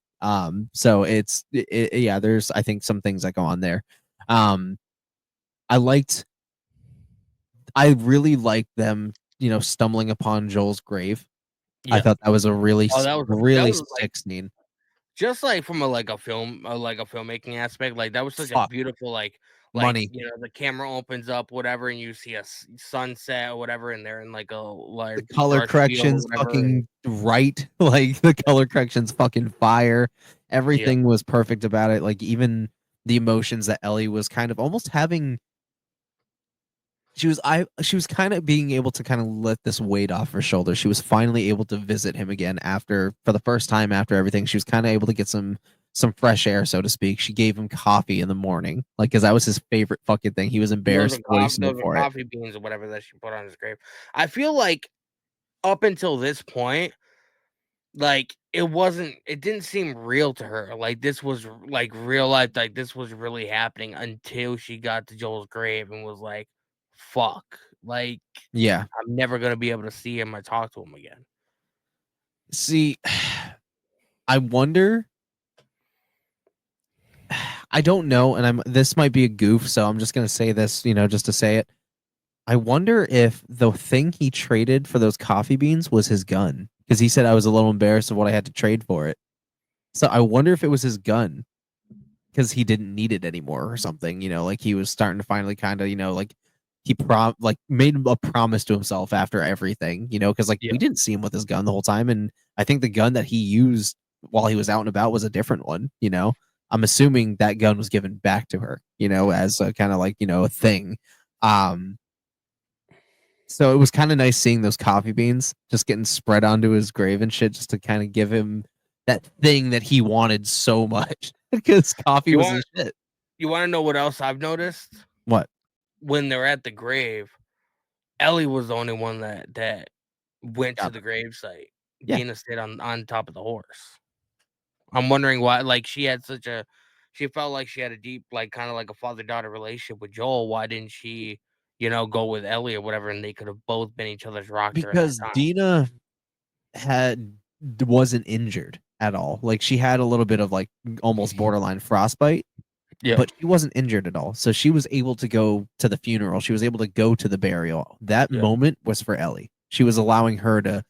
Speaker 1: So yeah, there's I think some things that go on there. Um, I liked I really liked them, stumbling upon Joel's grave. I
Speaker 2: yeah.
Speaker 1: thought that was a
Speaker 2: Oh, that
Speaker 1: really
Speaker 2: was like
Speaker 1: sick scene.
Speaker 2: just like from a filmmaking aspect. Like that was such a
Speaker 1: Fuck,
Speaker 2: beautiful
Speaker 1: money.
Speaker 2: the camera opens up whatever and you see a sunset or whatever, and they're in like a
Speaker 1: The color
Speaker 2: brush field or
Speaker 1: corrections
Speaker 2: whatever. And
Speaker 1: fucking right. Like the color corrections fucking fire.
Speaker 2: yeah,
Speaker 1: Everything was perfect about it. Like even the emotions that Ellie was kind of almost having she was kind of being able to kind of let this weight off her shoulders. She was finally able to visit him again for the first time after everything. She was kind of able to get some fresh air, so to speak. She gave him coffee in the morning, like because that was his favorite fucking thing. He was embarrassed for what he smoked
Speaker 2: those are
Speaker 1: for it.
Speaker 2: coffee beans or whatever that she put on his grave. I feel like up until this point, like it didn't seem real to her. Like this was like real life, like this was really happening until she got to Joel's grave and was like, fuck. Like
Speaker 1: Yeah.
Speaker 2: I'm never gonna be able to see him or talk to him again.
Speaker 1: See, I wonder. I don't know, and this might be a goof, so I'm just gonna say this, just to say it. I wonder if the thing he traded for those coffee beans was his gun, because he said I was a little embarrassed of what I had to trade for it. So I wonder if it was his gun because he didn't need it anymore or something. Like he was starting to finally kind of, like he made a promise to himself after everything, because like
Speaker 2: Yeah.
Speaker 1: we didn't see him with his gun the whole time, and I think the gun that he used while he was out and about was a different one. I'm assuming that gun was given back to her, as a kind of like a thing. Um, so it was kind of nice seeing those coffee beans just getting spread onto his grave and shit, just to kind of give him that thing that he wanted so much, because coffee
Speaker 2: You
Speaker 1: was
Speaker 2: want
Speaker 1: his shit.
Speaker 2: you wanna know what else I've noticed?
Speaker 1: What?
Speaker 2: When they're at the grave, Ellie was the only one that went to
Speaker 1: Got
Speaker 2: the
Speaker 1: it.
Speaker 2: gravesite.
Speaker 1: Yeah.
Speaker 2: Dina stayed on top of the horse. I'm wondering why, like, she felt like she had a deep, like, kinda like a father-daughter relationship with Joel. Why didn't she, go with Ellie or whatever, and they could have both been each other's rock during that
Speaker 1: Because
Speaker 2: time?
Speaker 1: Dina wasn't injured at all. Like she had a little bit of like almost borderline frostbite,
Speaker 2: Yeah.
Speaker 1: but she wasn't injured at all. So she was able to go to the funeral. She was able to go to the burial. That
Speaker 2: Yeah.
Speaker 1: moment was for Ellie. She was allowing her to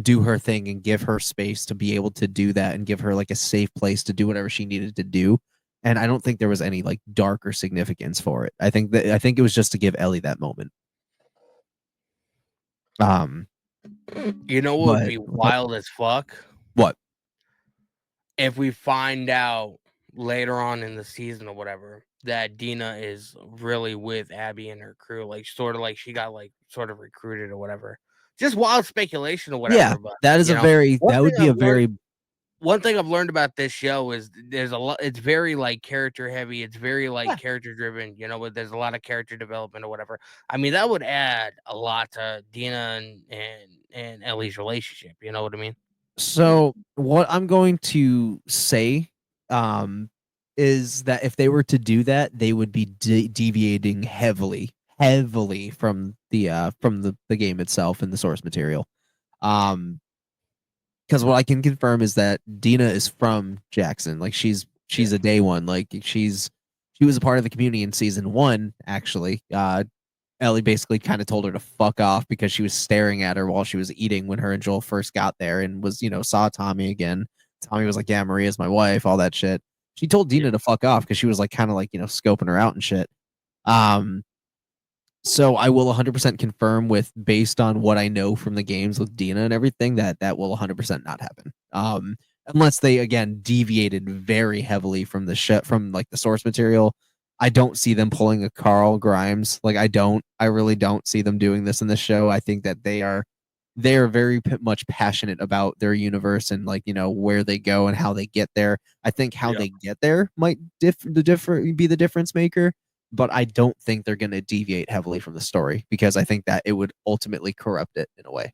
Speaker 1: do her thing and give her space to be able to do that and give her like a safe place to do whatever she needed to do. And I don't think there was any like darker significance for it. I think it was just to give Ellie that moment.
Speaker 2: You know what would
Speaker 1: But
Speaker 2: be wild as fuck?
Speaker 1: what?
Speaker 2: If we find out later on in the season or whatever that Dina is really with Abby and her crew, like sort of like she got like sort of recruited or whatever. Just wild speculation or whatever.
Speaker 1: Yeah,
Speaker 2: But
Speaker 1: that is
Speaker 2: you
Speaker 1: a
Speaker 2: know,
Speaker 1: very
Speaker 2: one
Speaker 1: that would
Speaker 2: thing
Speaker 1: be a
Speaker 2: I've learned-
Speaker 1: very
Speaker 2: one thing I've learned about this show is there's a lot. It's very like character heavy. It's very like
Speaker 1: Yeah.
Speaker 2: character driven. You know, there's a lot of character development or whatever. I mean, that would add a lot to Dina and Ellie's relationship. You know what I mean?
Speaker 1: So what I'm going to say is that if they were to do that, they would be deviating heavily from the game itself and the source material. Because what I can confirm is that Dina is from Jackson. Like she's a day one. Like she was a part of the community in season 1, actually. Ellie basically kind of told her to fuck off because she was staring at her while she was eating when her and Joel first got there and was, saw Tommy again. Tommy was like, yeah, Maria's my wife, all that shit. She told Dina to fuck off because she was like kind of like, scoping her out and shit. So I will 100% confirm based on what I know from the games with Dina and everything that will 100% not happen. Unless they again deviated very heavily from from like the source material. I don't see them pulling a Carl Grimes. Like I really don't see them doing this in this show. I think that they are very much passionate about their universe and like, where they go and how they get there. I think how they get there might be the difference maker. But I don't think they're going to deviate heavily from the story because I think that it would ultimately corrupt it in a way.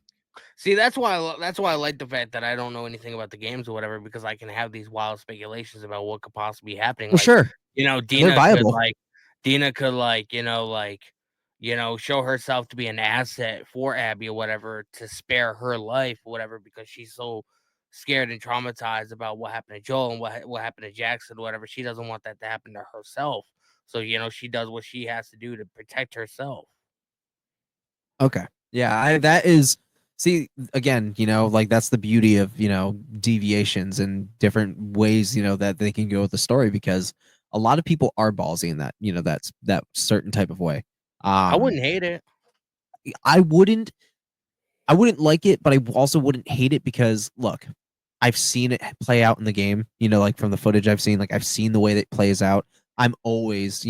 Speaker 2: See, that's why I like the fact that I don't know anything about the games or whatever because I can have these wild speculations about what could possibly be happening.
Speaker 1: Well,
Speaker 2: Like,
Speaker 1: sure,
Speaker 2: Dina could show herself to be an asset for Abby or whatever to spare her life or whatever because she's so scared and traumatized about what happened to Joel and what happened to Jackson or whatever. She doesn't want that to happen to herself. So, she does what she has to do to protect herself.
Speaker 1: Okay. Yeah, that is see again, like that's the beauty of, deviations and different ways, that they can go with the story because a lot of people are ballsy in that, that's that certain type of way.
Speaker 2: I wouldn't hate it.
Speaker 1: I wouldn't like it, but I also wouldn't hate it because look, I've seen it play out in the game, like from the footage I've seen, like I've seen the way that it plays out. I'm always,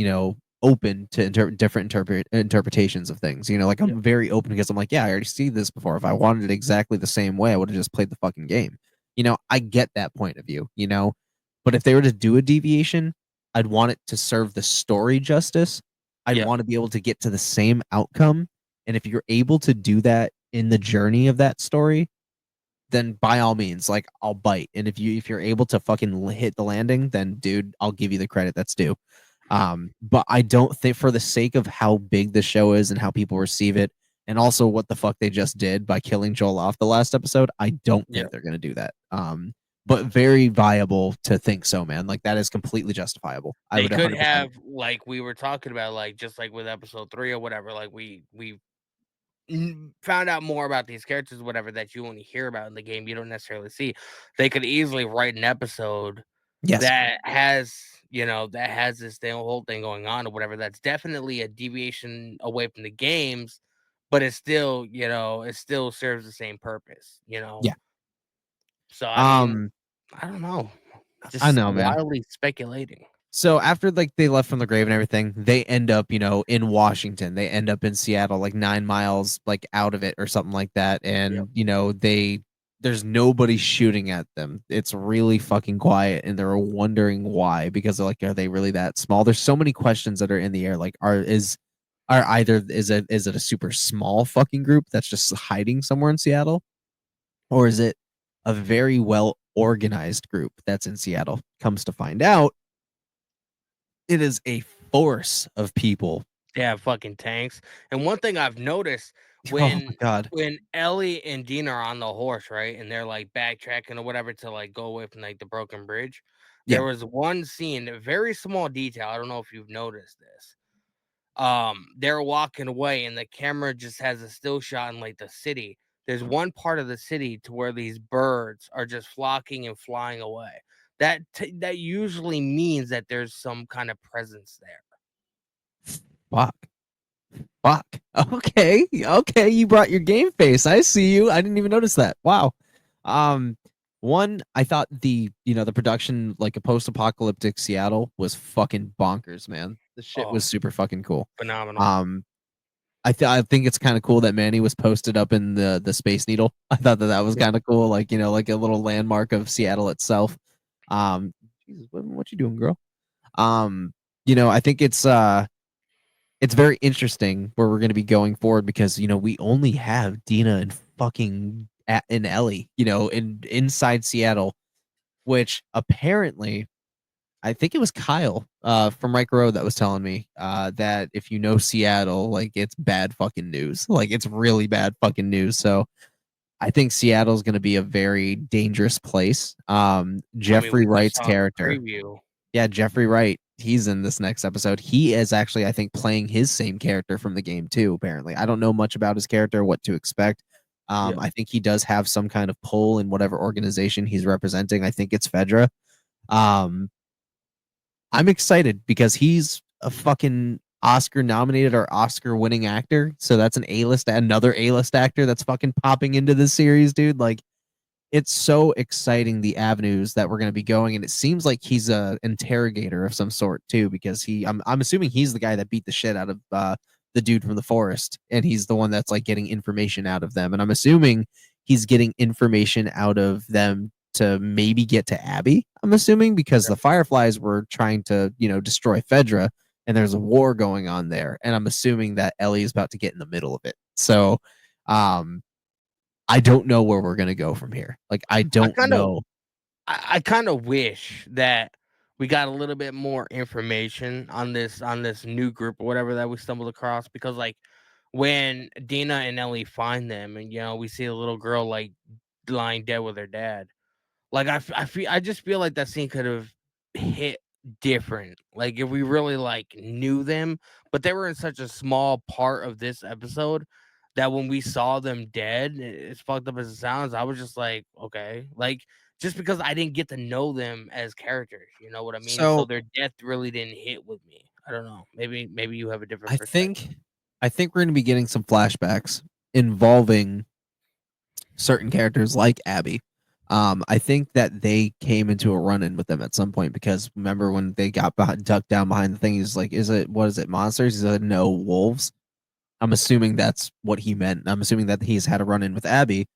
Speaker 1: open to different interpretations of things. Like I'm very open because I'm like, yeah, I already see this before. If I wanted it exactly the same way, I would have just played the fucking game. I get that point of view, but if they were to do a deviation, I'd want it to serve the story justice. I'd want to be able to get to the same outcome. And if you're able to do that in the journey of that story, then by all means, like I'll bite. And if you're able to fucking hit the landing, then dude, I'll give you the credit that's due. But I don't think for the sake of how big the show is and how people receive it, and also what the fuck they just did by killing Joel off the last episode, I don't think they're gonna do that. But very viable to think so, man. Like that is completely justifiable.
Speaker 2: They could have, like we were talking about, like just like with episode 3 or whatever, like we found out more about these characters, whatever, that you only hear about in the game, you don't necessarily see. They could easily write an episode that has this whole thing going on or whatever. That's definitely a deviation away from the games, but it still serves the same purpose.
Speaker 1: Yeah.
Speaker 2: So I mean, I don't know.
Speaker 1: I
Speaker 2: Just
Speaker 1: know, man.
Speaker 2: wildly speculating.
Speaker 1: So after like they left from the grave and everything, they end up, in Washington. They end up in Seattle, like 9 miles like out of it or something like that. And there's nobody shooting at them. It's really fucking quiet, and they're wondering why because they're like, are they really that small? There's so many questions that are in the air. Like, is it a super small fucking group that's just hiding somewhere in Seattle, or is it a very well organized group that's in Seattle? Comes to find out, it is a force of people.
Speaker 2: Yeah, fucking tanks. And one thing I've noticed
Speaker 1: Oh my God.
Speaker 2: when Ellie and Dina are on the horse, right, and they're like backtracking or whatever to like go away from like the broken bridge, There was one scene, a very small detail. I don't know if you've noticed this. They're walking away, and the camera just has a still shot in like the city. There's one part of the city to where these birds are just flocking and flying away. That usually means that there's some kind of presence there.
Speaker 1: Fuck. Okay. You brought your game face. I see you. I didn't even notice that. Wow. One, I thought the production, like a post-apocalyptic Seattle, was fucking bonkers, man. The shit was super fucking cool.
Speaker 2: Phenomenal.
Speaker 1: I think it's kind of cool that Manny was posted up in the Space Needle. I thought that was kind of cool, like like a little landmark of Seattle itself. Jesus, what you doing, girl? I think it's very interesting where we're going to be going forward because we only have Dina and fucking and Ellie, inside Seattle, which apparently I think it was Kyle from Mike Rowe that was telling me that if you know Seattle, like it's bad fucking news. Like it's really bad fucking news. So I think Seattle's going to be a very dangerous place. Jeffrey Wright's character. Yeah, Jeffrey Wright. He's in this next episode. He is actually, I think, playing his same character from the game too, apparently. I don't know much about his character, what to expect. I think he does have some kind of pull in whatever organization he's representing. I think it's Fedra. I'm excited because he's a fucking Oscar nominated or Oscar winning actor. So that's another A-list actor that's fucking popping into this series, dude. Like, it's so exciting, the avenues that we're going to be going. And it seems like he's a interrogator of some sort too, because I'm assuming he's the guy that beat the shit out of the dude from the forest. And he's the one that's like getting information out of them. And I'm assuming he's getting information out of them to maybe get to Abby, I'm assuming, because the Fireflies were trying to, destroy Fedra, and there's a war going on there. And I'm assuming that Ellie is about to get in the middle of it. So, I don't know where we're going to go from here. Like, I don't know.
Speaker 2: I kind of wish that we got a little bit more information on this new group or whatever that we stumbled across, because like when Dina and Ellie find them and we see a little girl like lying dead with her dad, like I just feel like that scene could have hit different, like if we really like knew them, but they were in such a small part of this episode that when we saw them dead, as fucked up as it sounds, I was just like, okay, like just because I didn't get to know them as characters, you know what I mean? So their death really didn't hit with me. I don't know. Maybe you have a different perspective.
Speaker 1: I think we're going to be getting some flashbacks involving certain characters like Abby. I think that they came into a run-in with them at some point, because remember when they got ducked down behind the thing, he's like, what is it, monsters? He said, no, wolves. I'm assuming that's what he meant. I'm assuming that he's had a run-in with Abby,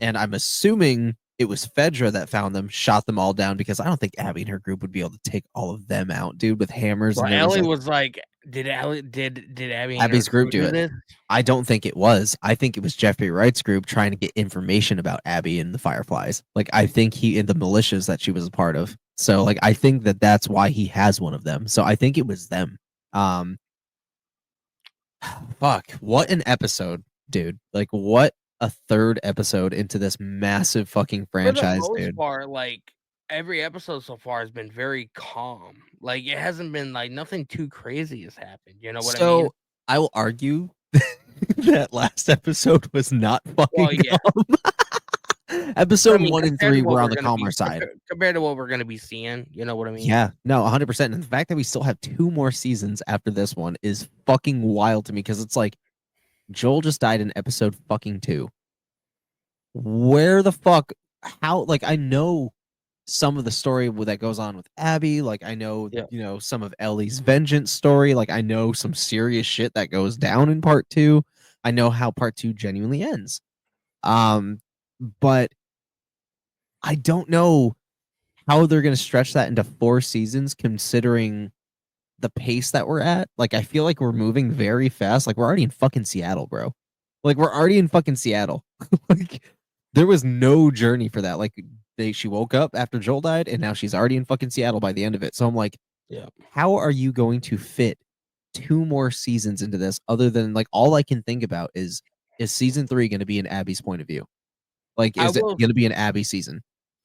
Speaker 1: and I'm assuming it was Fedra that found them, shot them all down, because I don't think Abby and her group would be able to take all of them out, dude, with hammers.
Speaker 2: Well, Ellie was like, did Abby
Speaker 1: Abby's group do it? I don't think it was. I think it was Jeffrey Wright's group trying to get information about Abby and the Fireflies. Like, I think he in the militias that she was a part of. So, like, I think that that's why he has one of them. So I think it was them. Fuck, what an episode, dude. Like, what a third episode into this massive fucking franchise,
Speaker 2: for the most
Speaker 1: dude.
Speaker 2: part, like every episode so far has been very calm. Like it hasn't been like nothing too crazy has happened. You know what I mean?
Speaker 1: I will argue that last episode was not fucking calm. Episode 1 and 3 were on the calmer side
Speaker 2: compared to what we're going to be seeing. You know what I mean?
Speaker 1: Yeah, no, 100%. And the fact that we still have 2 more seasons after this one is fucking wild to me, because it's like Joel just died in episode fucking 2. Where the fuck? How? Like, I know some of the story that goes on with Abby. Like, I know, some of Ellie's vengeance story. Like, I know some serious shit that goes down in part 2. I know how part 2 genuinely ends. But I don't know how they're going to stretch that into 4 seasons, considering the pace that we're at. Like, I feel like we're moving very fast. Like, we're already in fucking Seattle, bro. Like, we're already in fucking Seattle. Like, there was no journey for that. Like, she woke up after Joel died, and now she's already in fucking Seattle by the end of it. So I'm like, how are you going to fit 2 more seasons into this, other than, like, all I can think about is season 3 going to be in Abby's point of view? Like, is it going to be an Abby season?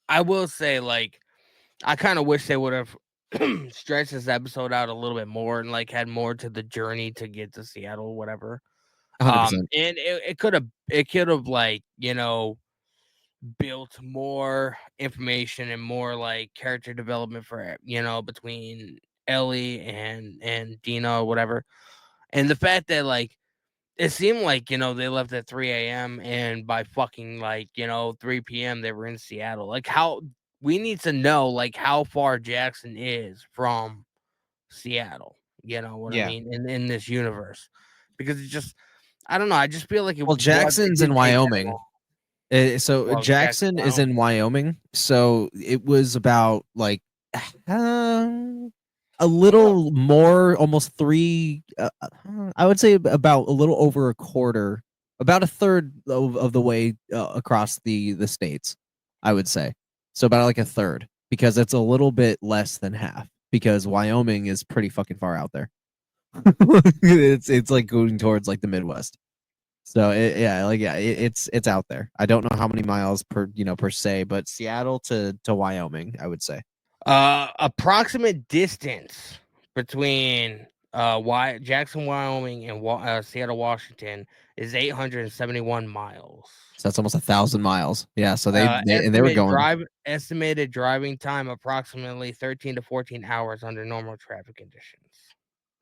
Speaker 2: I will say, like, I kind of wish they would have stretched this episode out a little bit more and like had more to the journey to get to Seattle, whatever.
Speaker 1: 100%.
Speaker 2: And it could have like, you know, built more information and more like character development for, you know, between Ellie and Dina or whatever. And the fact that like it seemed like, you know, they left at 3 a.m. and by fucking like, you know, 3 p.m. they were in Seattle. Like how we need to know like how far Jackson is from Seattle. You know what I
Speaker 1: Yeah.
Speaker 2: mean? In this universe. Because it's just I don't know. I just feel like it
Speaker 1: Well, Jackson's in Wyoming. So
Speaker 2: Well,
Speaker 1: Jackson is in Wyoming. So it was about like a little more, almost 3. I would say about a little over a quarter, about a third of the way across the states. I would say so, about like a third, because it's a little bit less than half, because Wyoming is pretty fucking far out there. It's like going towards like the Midwest. So it's out there. I don't know how many miles per se, but Seattle to Wyoming, I would say.
Speaker 2: Approximate distance between Jackson, Wyoming and Seattle, Washington is 871 miles.
Speaker 1: So that's almost 1,000 miles. Yeah. So they were going.
Speaker 2: Estimated driving time approximately 13 to 14 hours under normal traffic conditions.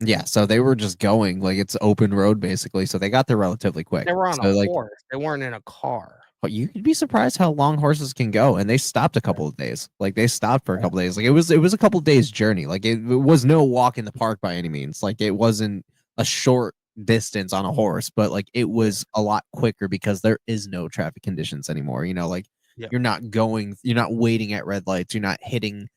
Speaker 1: Yeah, so they were just going, like, it's open road basically, so they got there relatively quick.
Speaker 2: They were on
Speaker 1: So,
Speaker 2: a
Speaker 1: like,
Speaker 2: horse. They weren't in a car.
Speaker 1: but you'd be surprised how long horses can go, and they stopped a couple of days. Like, they stopped for a couple of days. Like, it was a couple of days journey. Like, it was no walk in the park by any means. Like, it wasn't a short distance on a horse, but like it was a lot quicker because there is no traffic conditions anymore. You know, like you're not waiting at red lights, you're not hitting,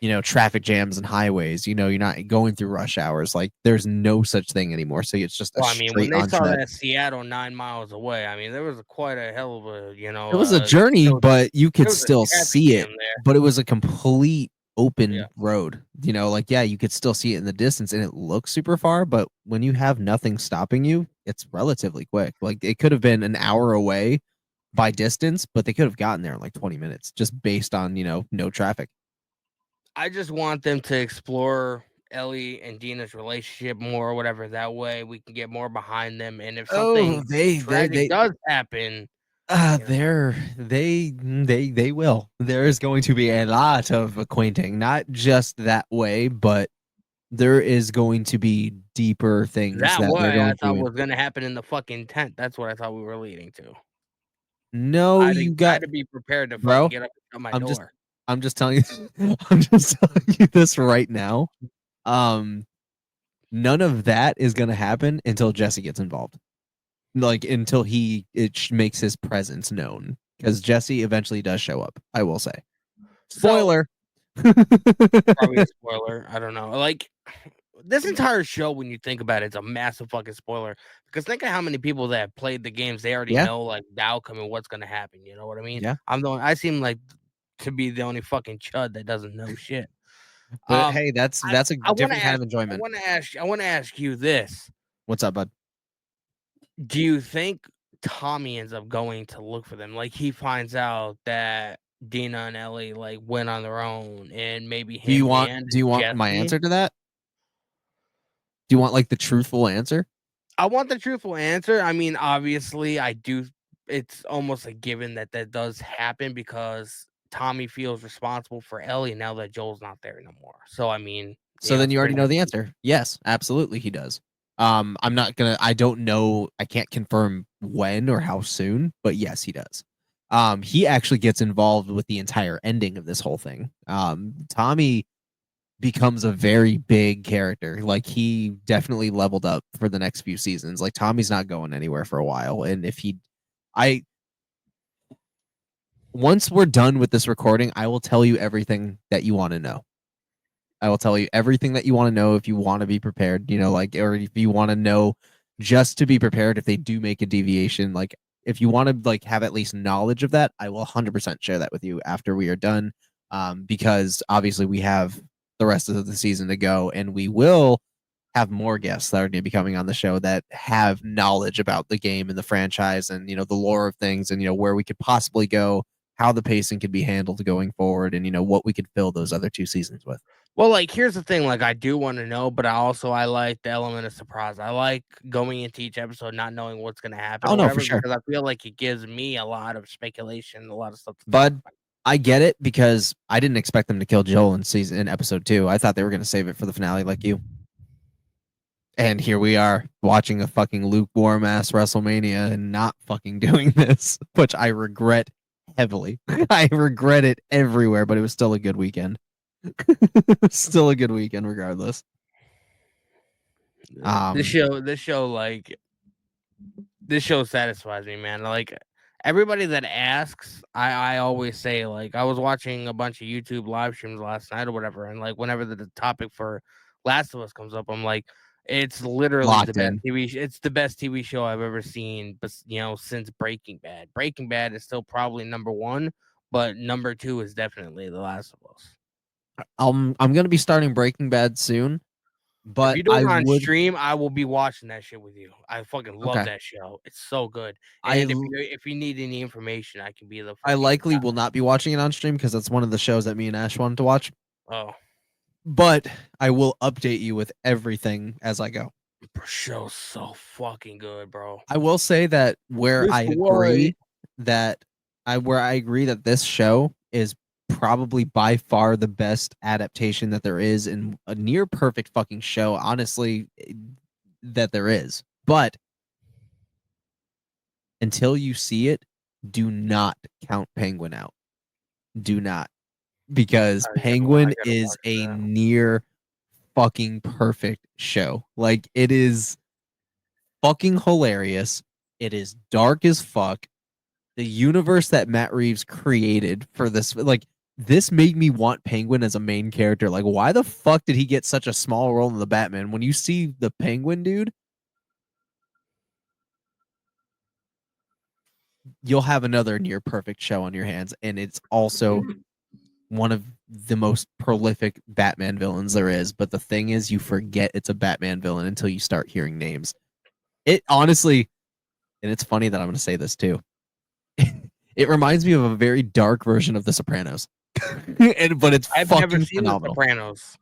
Speaker 1: you know, traffic jams and highways, you know, you're not going through rush hours. Like there's no such thing anymore. So it's just
Speaker 2: when they saw that Seattle 9 miles away, I mean, there was quite a hell of a, you know,
Speaker 1: it was a journey, but you could still see it. But it was a complete open road, you know, like, yeah, you could still see it in the distance and it looks super far, but when you have nothing stopping you, it's relatively quick. Like it could have been an hour away by distance, but they could have gotten there in like 20 minutes just based on, you know, no traffic.
Speaker 2: I just want them to explore Ellie and Dina's relationship more or whatever. That way we can get more behind them. And if something tragic does happen,
Speaker 1: they will. There is going to be a lot of acquainting, not just that way, but there is going to be deeper things
Speaker 2: that way I thought was going to happen in the fucking tent. That's what I thought we were leading to.
Speaker 1: No, you got
Speaker 2: to be prepared to fucking get up and shut my door.
Speaker 1: I'm just telling you, I'm just telling you this right now. None of that is going to happen until Jesse gets involved. Like until it makes his presence known, because Jesse eventually does show up. I will say, spoiler.
Speaker 2: Probably a spoiler. I don't know. Like this entire show, when you think about it, it's a massive fucking spoiler. Because think of how many people that have played the games, they already know like the outcome and what's going to happen. You know what I mean?
Speaker 1: Yeah.
Speaker 2: I seem like to be the only fucking chud that doesn't know shit.
Speaker 1: But hey, that's a different kind of enjoyment.
Speaker 2: I want to ask you this.
Speaker 1: What's up, bud?
Speaker 2: Do you think Tommy ends up going to look for them? Like he finds out that Dina and Ellie like went on their own, and maybe him.
Speaker 1: Do you want my answer to that? Do you want like the truthful answer?
Speaker 2: I want the truthful answer. I mean, obviously, I do. It's almost a given that does happen because Tommy feels responsible for Ellie now that Joel's not there no more. So I mean,
Speaker 1: so then you already know the answer. Yes, absolutely, he does. I don't know. I can't confirm when or how soon, but yes, he does. He actually gets involved with the entire ending of this whole thing. Tommy becomes a very big character. Like he definitely leveled up for the next few seasons. Like Tommy's not going anywhere for a while. And once we're done with this recording, I will tell you everything that you want to know. I will tell you everything that you want to know if you want to be prepared, you know, like, or if you want to know just to be prepared if they do make a deviation. Like, if you want to like have at least knowledge of that, I will 100% share that with you after we are done. Because obviously we have the rest of the season to go, and we will have more guests that are going to be coming on the show that have knowledge about the game and the franchise and, you know, the lore of things and, you know, where we could possibly go, how the pacing could be handled going forward, and what we could fill those other 2 seasons with.
Speaker 2: Well, like, here's the thing, like, I do want to know, but I like the element of surprise. I like going into each episode not knowing what's going to happen
Speaker 1: Oh
Speaker 2: or
Speaker 1: no, for
Speaker 2: whatever,
Speaker 1: sure.
Speaker 2: because I feel like it gives me a lot of speculation, a lot of stuff to think
Speaker 1: Bud,
Speaker 2: about.
Speaker 1: I get it, because I didn't expect them to kill Joel in episode 2. I thought they were going to save it for the finale like you. And here we are watching a fucking lukewarm ass WrestleMania and not fucking doing this, which I regret heavily. I regret it everywhere, but it was still a good weekend. Still a good weekend regardless.
Speaker 2: This show satisfies me, man. Like, everybody that asks, I always say, like, I was watching a bunch of YouTube live streams last night or whatever, and like whenever the topic for Last of Us comes up, I'm like, it's literally the best TV. It's the best TV show I've ever seen, but since Breaking Bad. Breaking Bad is still probably number 1, but number 2 is definitely The Last of Us.
Speaker 1: I'm gonna be starting Breaking Bad soon, but
Speaker 2: if you do it on stream, I will be watching that shit with you. I fucking love that show. It's so good. And if you need any information, I can be the.
Speaker 1: I likely will not be watching it on stream because that's one of the shows that me and Ash wanted to watch.
Speaker 2: Oh,
Speaker 1: but I will update you with everything as I go.
Speaker 2: The show's so fucking good, bro.
Speaker 1: I will say that where I agree that this show is probably by far the best adaptation that there is, in a near perfect fucking show, honestly, that there is. But until you see it, do not count Penguin out. Do not. Because Penguin is a near fucking perfect show. Like, it is fucking hilarious. It is dark as fuck. The universe that Matt Reeves created for this, like, this made me want Penguin as a main character. Like, why the fuck did he get such a small role in the Batman? When you see the Penguin dude, you'll have another near perfect show on your hands. And it's also one of the most prolific Batman villains there is. But the thing is, you forget it's a Batman villain until you start hearing names. It honestly, and it's funny that I'm going to say this too, it reminds me of a very dark version of The Sopranos. But it's
Speaker 2: I've never seen
Speaker 1: phenomenal.
Speaker 2: The Sopranos.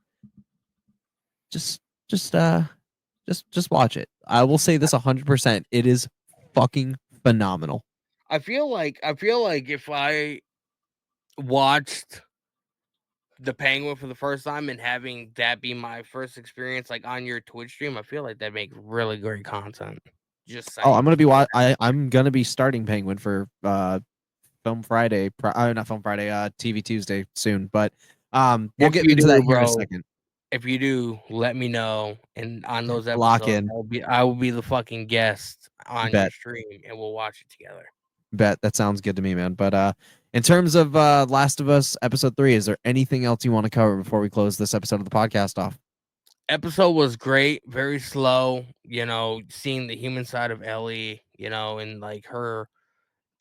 Speaker 1: Just watch it. I will say this 100%. It is fucking phenomenal.
Speaker 2: I feel like if I watched The Penguin for the first time and having that be my first experience, like, on your Twitch stream, I feel like that makes really great content. Just saying.
Speaker 1: Oh, I'm gonna be starting Penguin for Film Friday, not Film Friday, TV Tuesday soon. But we'll get into that here in a second.
Speaker 2: If you do, let me know, and on those episodes,
Speaker 1: lock in.
Speaker 2: I will be the fucking guest on your stream, and we'll watch it together.
Speaker 1: Bet. That sounds good to me, man. But in terms of Last of Us episode 3, is there anything else you want to cover before we close this episode of the podcast off?
Speaker 2: Episode was great, very slow, seeing the human side of Ellie, and like her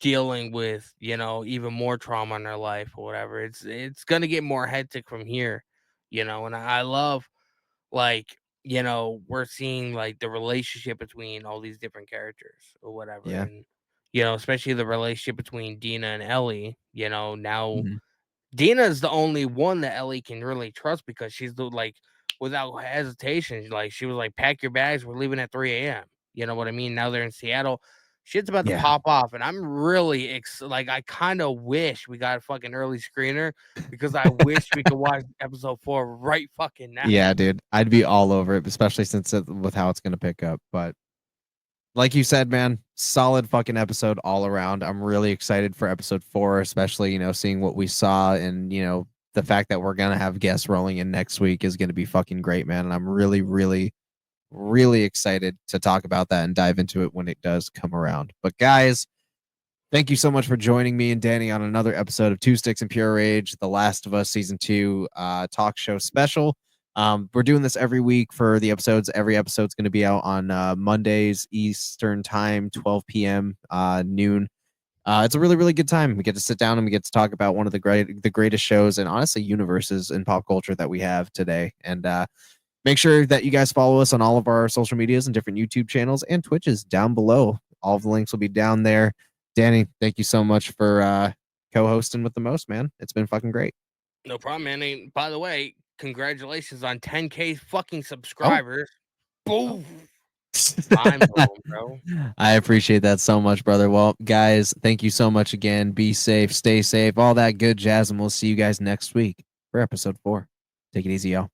Speaker 2: dealing with, even more trauma in her life or whatever. It's gonna get more hectic from here, and I love, like, we're seeing like the relationship between all these different characters or whatever.
Speaker 1: Yeah.
Speaker 2: And especially the relationship between Dina and Ellie, now
Speaker 1: Mhm.
Speaker 2: Dina is the only one that Ellie can really trust, because she's without hesitation, like, she was like, pack your bags, we're leaving at 3 a.m. You know what I mean? Now they're in Seattle. Shit's about to pop off, and I'm really I kind of wish we got a fucking early screener, because I wish we could watch episode 4 right fucking now.
Speaker 1: Yeah, dude, I'd be all over it, especially with how it's gonna pick up. But like you said, man, solid fucking episode all around. I'm really excited for episode 4, especially, seeing what we saw, and, the fact that we're going to have guests rolling in next week is going to be fucking great, man. And I'm really, really, really excited to talk about that and dive into it when it does come around. But guys, thank you so much for joining me and Danny on another episode of Two Sticks and Pure Rage, The Last of Us Season 2 talk show special. We're doing this every week for the episodes. Every episode's going to be out on Mondays Eastern time, 12 p.m. Noon. It's a really, really good time. We get to sit down and we get to talk about one of the greatest shows and honestly universes in pop culture that we have today. And make sure that you guys follow us on all of our social medias and different YouTube channels and Twitches down below. All of the links will be down there. Danny, thank you so much for co-hosting with the most, man. It's been fucking great.
Speaker 2: No problem, man. And by the way, congratulations on 10K fucking subscribers. Boom. Mind blown, bro.
Speaker 1: I appreciate that so much, brother. Well, guys, thank you so much again. Be safe, stay safe, all that good jazz, and we'll see you guys next week for episode 4. Take it easy, y'all.